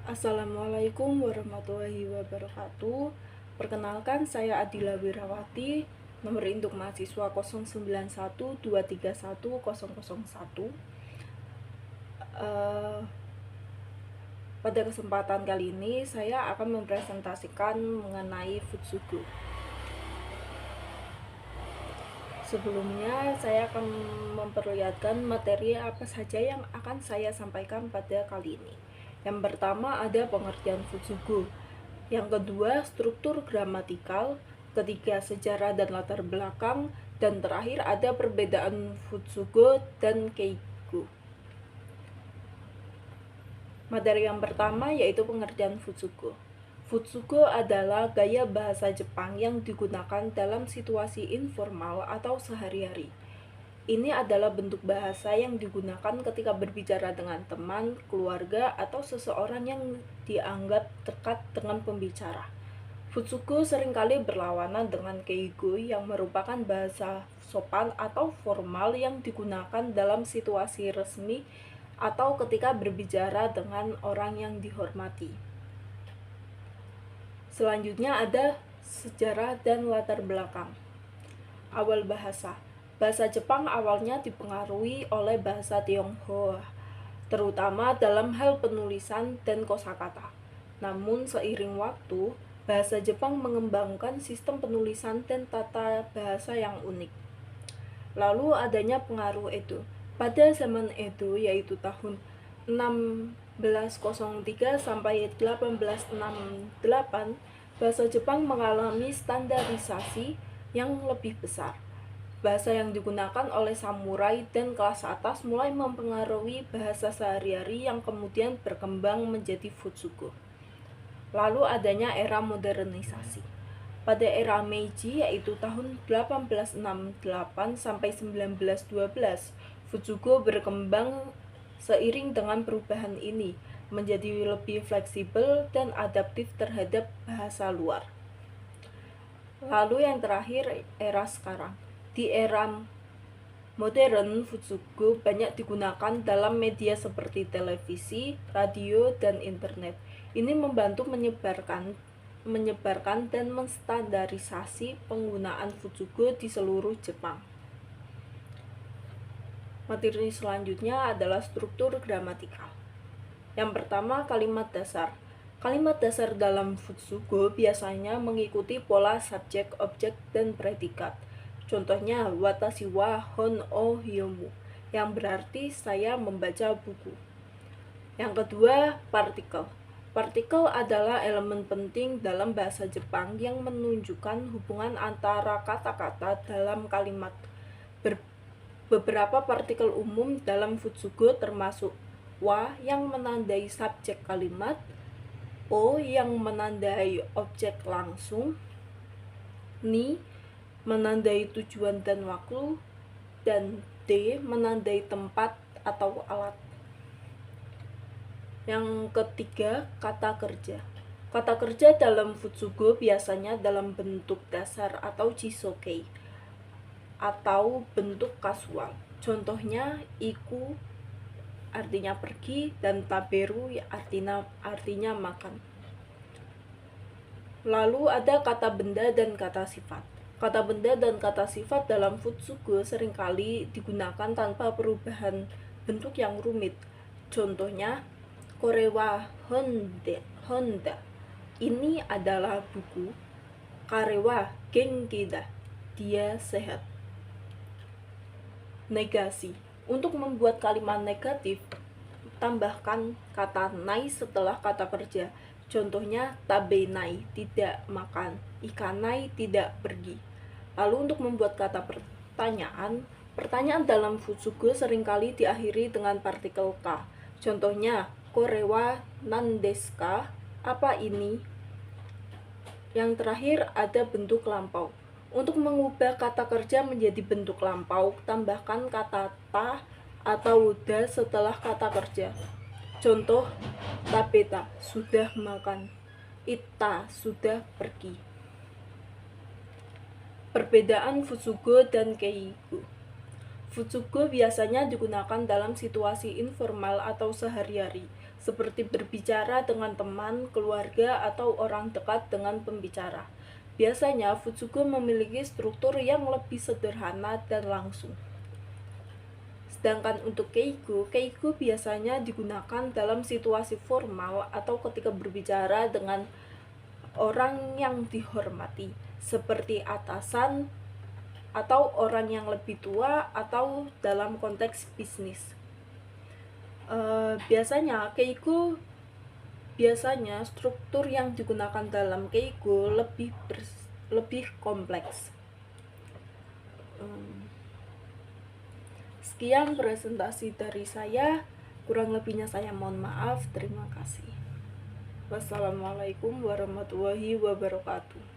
Assalamualaikum warahmatullahi wabarakatuh. Perkenalkan, saya Adila Wirawati, nomor induk mahasiswa 0912311001. Pada kesempatan kali ini saya akan mempresentasikan mengenai Futsugo. Sebelumnya saya akan memperlihatkan materi apa saja yang akan saya sampaikan pada kali ini. Yang pertama ada pengertian Futsugo. Yang kedua, struktur gramatikal. Ketiga, sejarah dan latar belakang. Dan terakhir ada perbedaan Futsugo dan Keigo. Materi yang pertama yaitu pengertian Futsugo. Futsugo adalah gaya bahasa Jepang yang digunakan dalam situasi informal atau sehari-hari. Ini adalah bentuk bahasa yang digunakan ketika berbicara dengan teman, keluarga, atau seseorang yang dianggap dekat dengan pembicara. Futsugo seringkali berlawanan dengan Keigo yang merupakan bahasa sopan atau formal yang digunakan dalam situasi resmi atau ketika berbicara dengan orang yang dihormati. Selanjutnya ada sejarah dan latar belakang. Awal bahasa. Bahasa Jepang awalnya dipengaruhi oleh bahasa Tionghoa, terutama dalam hal penulisan dan kosakata. Namun seiring waktu, bahasa Jepang mengembangkan sistem penulisan dan tata bahasa yang unik. Lalu adanya pengaruh Edo. Pada zaman Edo, yaitu tahun 1603 sampai 1868, bahasa Jepang mengalami standarisasi yang lebih besar. Bahasa yang digunakan oleh samurai dan kelas atas mulai mempengaruhi bahasa sehari-hari yang kemudian berkembang menjadi Futsugo. Lalu adanya era modernisasi. Pada era Meiji, yaitu tahun 1868 sampai 1912, Futsugo berkembang seiring dengan perubahan ini menjadi lebih fleksibel dan adaptif terhadap bahasa luar. Lalu yang terakhir, era sekarang. Di era modern, Futsugo banyak digunakan dalam media seperti televisi, radio, dan internet. Ini membantu menyebarkan dan menstandarisasi penggunaan Futsugo di seluruh Jepang. Materi selanjutnya adalah struktur gramatikal. Yang pertama, kalimat dasar. Kalimat dasar dalam Futsugo biasanya mengikuti pola subjek, objek, dan predikat. Contohnya, watashi wa hon o hyomu, yang berarti saya membaca buku. Yang kedua, partikel. Partikel adalah elemen penting dalam bahasa Jepang yang menunjukkan hubungan antara kata-kata dalam kalimat. Beberapa partikel umum dalam Futsugo termasuk wa yang menandai subjek kalimat, o yang menandai objek langsung, ni menandai tujuan dan waktu, dan d menandai tempat atau alat. Yang ketiga, kata kerja. Kata kerja dalam Futsugo biasanya dalam bentuk dasar atau jisokei atau bentuk kasual. Contohnya, iku artinya pergi dan taberu artinya makan. Lalu ada kata benda dan kata sifat. Kata benda dan kata sifat dalam Futsugo seringkali digunakan tanpa perubahan bentuk yang rumit. Contohnya, kore wa honda. Ini adalah buku. Kare wa genki da. Dia sehat. Negasi. Untuk membuat kalimat negatif, tambahkan kata nai setelah kata kerja. Contohnya, tabe nai, tidak makan. Ikanai, tidak pergi. Lalu untuk membuat kata pertanyaan dalam Futsugo seringkali diakhiri dengan partikel ka. Contohnya, kore wa nan desu ka? Apa ini? Yang terakhir ada bentuk lampau. Untuk mengubah kata kerja menjadi bentuk lampau, tambahkan kata ta atau da setelah kata kerja. Contoh, tabeta, sudah makan. Ita, sudah pergi. Perbedaan Futsugo dan Keigo. Futsugo biasanya digunakan dalam situasi informal atau sehari-hari, seperti berbicara dengan teman, keluarga, atau orang dekat dengan pembicara. Biasanya, Futsugo memiliki struktur yang lebih sederhana dan langsung. Sedangkan untuk keigo, keigo biasanya digunakan dalam situasi formal atau ketika berbicara dengan orang yang dihormati, seperti atasan atau orang yang lebih tua atau dalam konteks bisnis. Biasanya struktur yang digunakan dalam keigo lebih kompleks. Sekian presentasi dari saya, kurang lebihnya saya mohon maaf. Terima kasih. Wassalamualaikum warahmatullahi wabarakatuh.